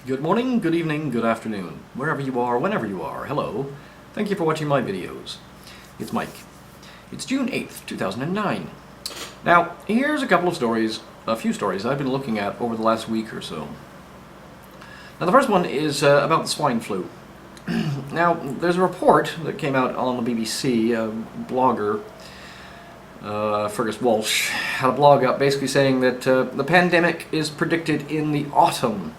Good morning, good evening, good afternoon, wherever you are, whenever you are, hello. Thank you for watching my videos. It's Mike. It's June 8th, 2009. Now, here's a couple of stories, a few stories I've been looking at over the last week or so. Now, the first one is about the swine flu. Now, there's a report that came out on the BBC, a blogger, Fergus Walsh, had a blog up basically saying that the pandemic is predicted in the autumn.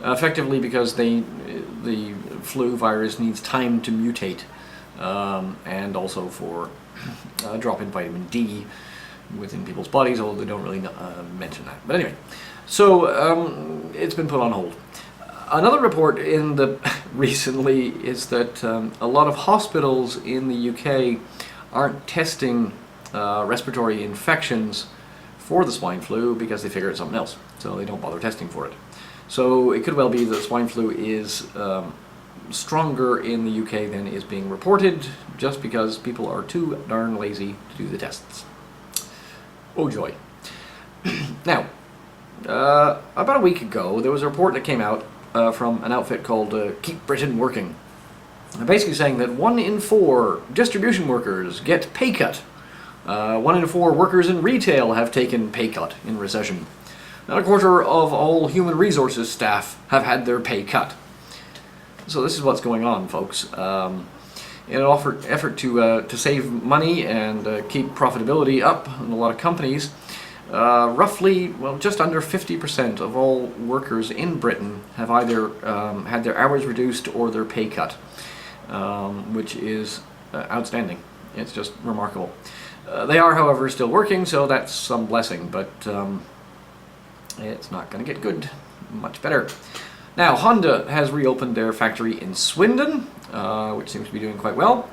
Effectively because the flu virus needs time to mutate, and also for a drop in vitamin D within people's bodies, although they don't really mention that. But anyway, so it's been put on hold. Another report in the recently is that a lot of hospitals in the UK aren't testing respiratory infections for the swine flu because they figure it's something else, so they don't bother testing for it. So it could well be that swine flu is stronger in the UK than is being reported, just because people are too darn lazy to do the tests. Oh joy. Now, about a week ago, there was a report that came out from an outfit called Keep Britain Working. Basically saying that 1 in 4 distribution workers get pay cut. 1 in 4 workers in retail have taken pay cut in recession. And a quarter of all human resources staff have had their pay cut. So this is what's going on, folks. In an effort to save money and keep profitability up in a lot of companies, roughly, well, just under 50% of all workers in Britain have either had their hours reduced or their pay cut, which is outstanding. It's just remarkable. They are, however, still working, so that's some blessing, but it's not going to get much better. Now, Honda has reopened their factory in Swindon, which seems to be doing quite well.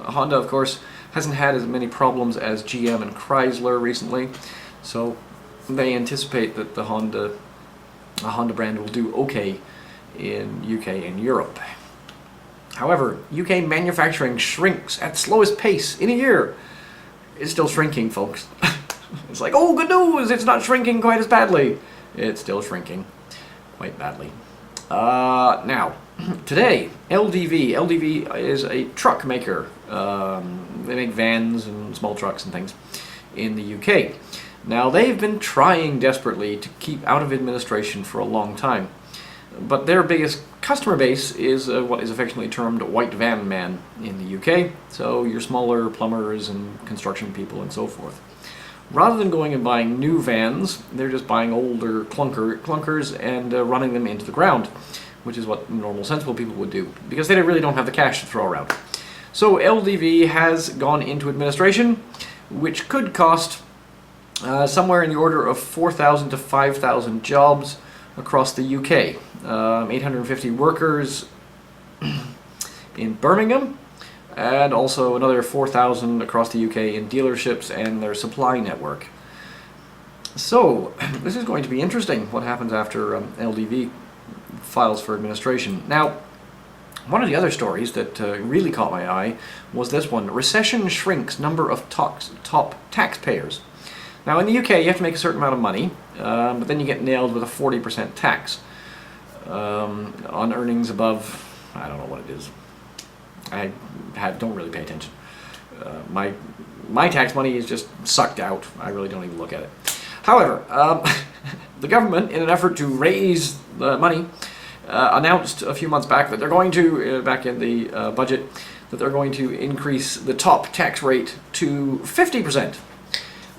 Honda, of course, hasn't had as many problems as GM and Chrysler recently, so they anticipate that the Honda brand will do okay in UK and Europe. However, UK manufacturing shrinks at slowest pace in a year. It's still shrinking, folks. It's like, oh, good news, it's not shrinking quite as badly. It's still shrinking quite badly. Now, today, LDV is a truck maker. They make vans and small trucks and things in the UK. Now, they've been trying desperately to keep out of administration for a long time. But their biggest customer base is what is affectionately termed white van man in the UK. So your smaller plumbers and construction people and so forth. Rather than going and buying new vans, they're just buying older clunkers and running them into the ground, which is what normal, sensible people would do, because they really don't have the cash to throw around. So LDV has gone into administration, which could cost somewhere in the order of 4,000 to 5,000 jobs across the UK. 850 workers in Birmingham, and also another 4,000 across the UK in dealerships and their supply network. So, this is going to be interesting, what happens after LDV files for administration. Now, one of the other stories that really caught my eye was this one. Recession shrinks number of top taxpayers. Now, in the UK, you have to make a certain amount of money, but then you get nailed with a 40% tax on earnings above, I don't know what it is. I don't really pay attention. My tax money is just sucked out. I really don't even look at it. However, the government, in an effort to raise the money, announced a few months back that they're going to, back in the budget, that they're going to increase the top tax rate to 50%.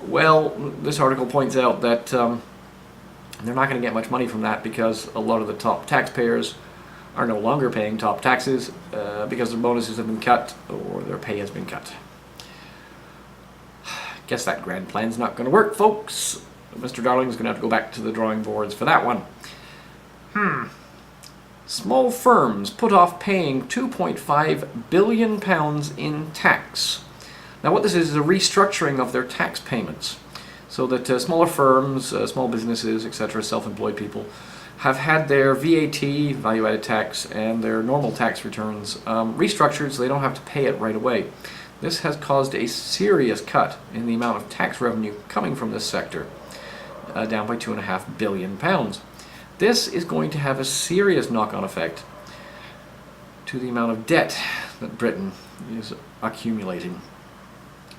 Well, this article points out that they're not going to get much money from that because a lot of the top taxpayers are no longer paying top taxes because their bonuses have been cut or their pay has been cut. Guess that grand plan's not going to work, folks. Mr. Darling's going to have to go back to the drawing boards for that one. Small firms put off paying £2.5 billion in tax. Now what this is a restructuring of their tax payments, so that smaller firms, small businesses, etc., self-employed people, have had their VAT, value-added tax, and their normal tax returns restructured so they don't have to pay it right away. This has caused a serious cut in the amount of tax revenue coming from this sector, down by £2.5 billion. this is going to have a serious knock-on effect to the amount of debt that Britain is accumulating,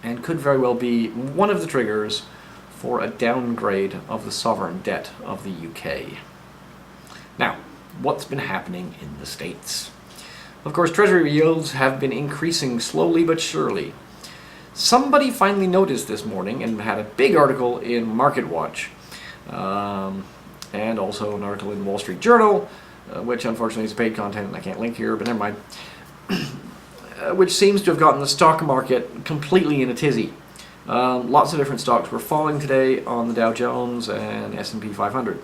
and could very well be one of the triggers for a downgrade of the sovereign debt of the UK. Now, what's been happening in the States? Of course, Treasury yields have been increasing slowly but surely. Somebody finally noticed this morning and had a big article in Market Watch, and also an article in Wall Street Journal, which unfortunately is paid content and I can't link here, but never mind, which seems to have gotten the stock market completely in a tizzy. Lots of different stocks were falling today on the Dow Jones and S&P 500.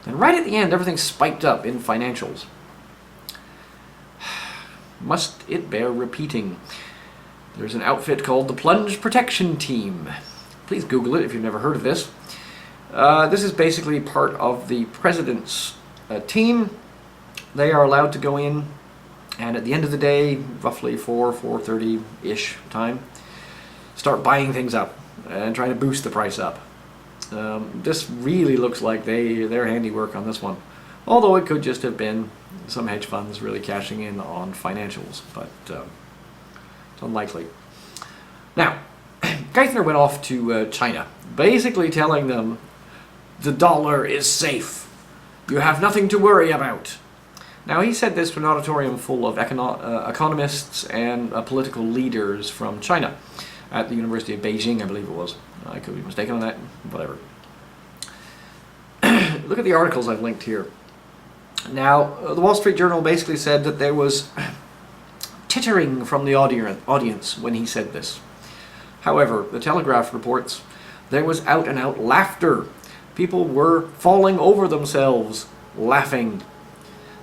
And right at the end, everything spiked up in financials. Must it bear repeating? There's an outfit called the Plunge Protection Team. Please Google it if you've never heard of this. This is basically part of the president's team. They are allowed to go in, and at the end of the day, roughly 4:30-ish time, start buying things up and trying to boost the price up. This really looks like their handiwork on this one, although it could just have been some hedge funds really cashing in on financials, but it's unlikely. Now, Geithner went off to China, basically telling them the dollar is safe. You have nothing to worry about. Now, he said this to an auditorium full of economists and political leaders from China at the University of Beijing, I believe it was. I could be mistaken on that, whatever. Look at the articles I've linked here. Now, the Wall Street Journal basically said that there was tittering from the audience when he said this. However, the Telegraph reports there was out-and-out laughter. People were falling over themselves, laughing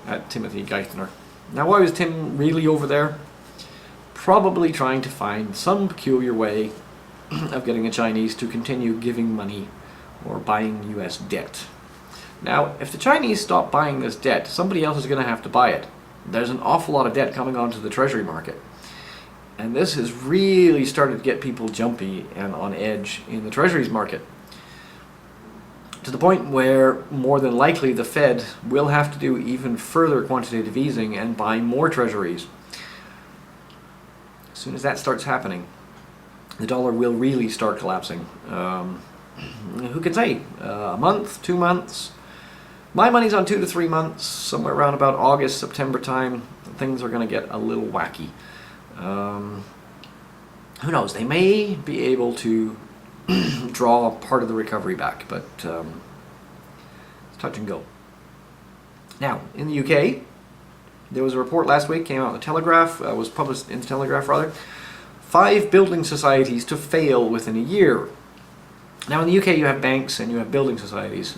at Timothy Geithner. Now, why was Tim really over there? Probably trying to find some peculiar way of getting the Chinese to continue giving money or buying US debt. Now, if the Chinese stop buying this debt, somebody else is going to have to buy it. There's an awful lot of debt coming onto the Treasury market. And this has really started to get people jumpy and on edge in the Treasuries market, to the point where more than likely the Fed will have to do even further quantitative easing and buy more Treasuries. As soon as that starts happening, the dollar will really start collapsing. Who can say? A month, 2 months? My money's on 2 to 3 months, somewhere around about August, September time. Things are going to get a little wacky. Who knows? They may be able to draw part of the recovery back, but it's touch and go. Now, in the UK, there was a report last week, came out in the Telegraph, was published in the Telegraph rather, 5 building societies to fail within a year. Now in the UK you have banks and you have building societies,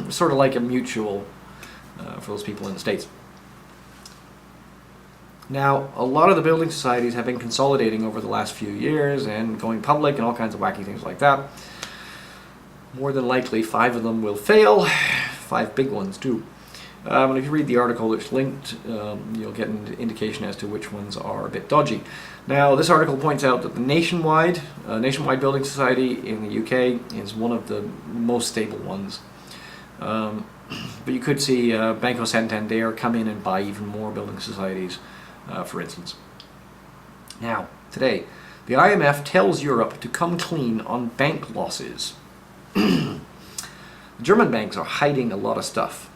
sort of like a mutual for those people in the States. Now a lot of the building societies have been consolidating over the last few years and going public and all kinds of wacky things like that. More than likely 5 of them will fail, 5 big ones too. And if you read the article that's linked, you'll get an indication as to which ones are a bit dodgy. Now, this article points out that the Nationwide Building Society in the UK is one of the most stable ones. But you could see Banco Santander come in and buy even more building societies, for instance. Now, today, the IMF tells Europe to come clean on bank losses. The German banks are hiding a lot of stuff.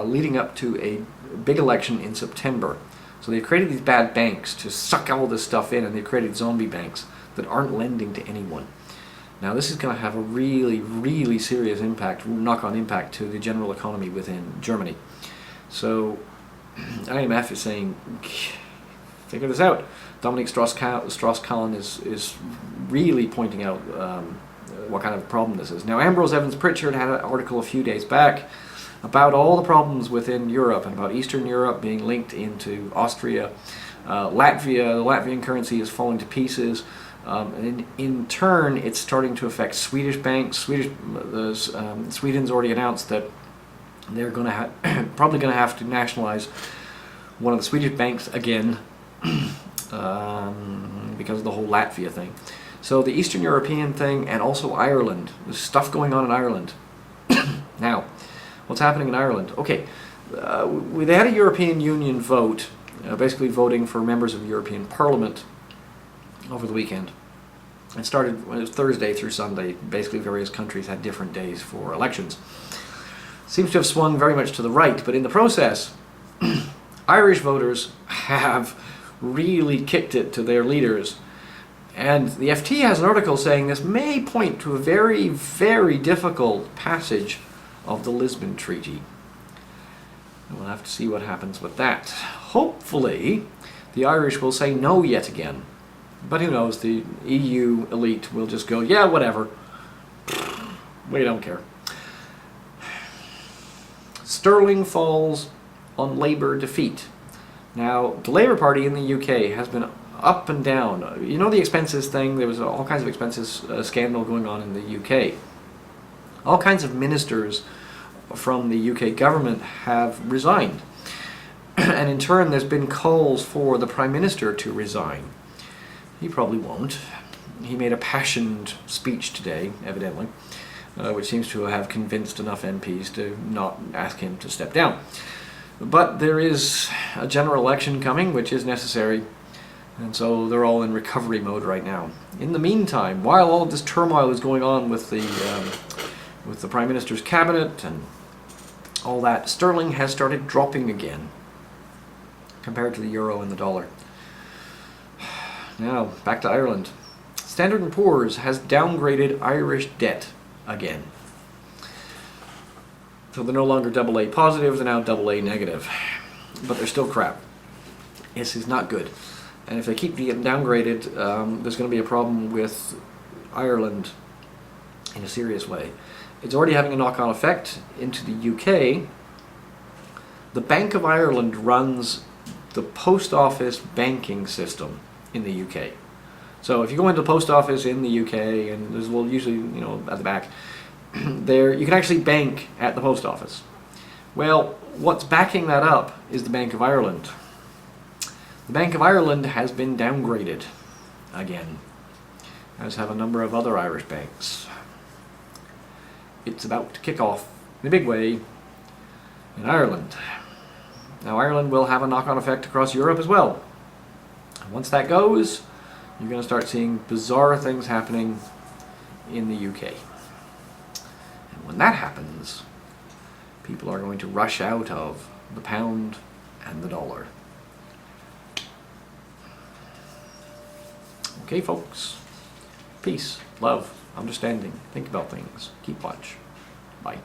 Leading up to a big election in September. So they've created these bad banks to suck all this stuff in, and they've created zombie banks that aren't lending to anyone. Now this is going to have a really, really serious impact, knock-on impact to the general economy within Germany. So IMF is saying, figure this out. Dominic Strauss-Kahn is really pointing out what kind of problem this is. Now Ambrose Evans-Pritchard had an article a few days back about all the problems within Europe and about Eastern Europe being linked into Austria. Latvia, the Latvian currency is falling to pieces. And in turn, it's starting to affect Swedish banks. Sweden's already announced that they're going to probably going to have to nationalize one of the Swedish banks again because of the whole Latvia thing. So the Eastern European thing, and also Ireland. There's stuff going on in Ireland. Now, what's happening in Ireland. Okay, they had a European Union vote, basically voting for members of the European Parliament over the weekend. It started when it was Thursday through Sunday. Basically, various countries had different days for elections. Seems to have swung very much to the right, but in the process, Irish voters have really kicked it to their leaders. And the FT has an article saying this may point to a very, very difficult passage of the Lisbon Treaty. We'll have to see what happens with that. Hopefully, the Irish will say no yet again. But who knows, the EU elite will just go, yeah, whatever. We don't care. Sterling falls on Labour defeat. Now, the Labour Party in the UK has been up and down. You know the expenses thing? There was all kinds of expenses scandal going on in the UK. All kinds of ministers from the UK government have resigned. And in turn, there's been calls for the Prime Minister to resign. He probably won't. He made a passioned speech today, evidently, which seems to have convinced enough MPs to not ask him to step down. But there is a general election coming, which is necessary, and so they're all in recovery mode right now. In the meantime, while all of this turmoil is going on with the Prime Minister's cabinet and all that, sterling has started dropping again compared to the euro and the dollar. Now, back to Ireland. Standard & Poor's has downgraded Irish debt again. So they're no longer AA positive, they're now AA negative. But they're still crap. This is not good. And if they keep getting downgraded, there's going to be a problem with Ireland in a serious way. It's already having a knock-on effect into the UK. The Bank of Ireland runs the post office banking system in the UK. So if you go into the post office in the UK, and there's usually, at the back, there you can actually bank at the post office. Well, what's backing that up is the Bank of Ireland. The Bank of Ireland has been downgraded again, as have a number of other Irish banks. It's about to kick off in a big way in Ireland. Now, Ireland will have a knock-on effect across Europe as well. And once that goes, you're going to start seeing bizarre things happening in the UK. And when that happens, people are going to rush out of the pound and the dollar. Okay, folks. Peace, love, understanding. Think about things. Keep watch. Bye.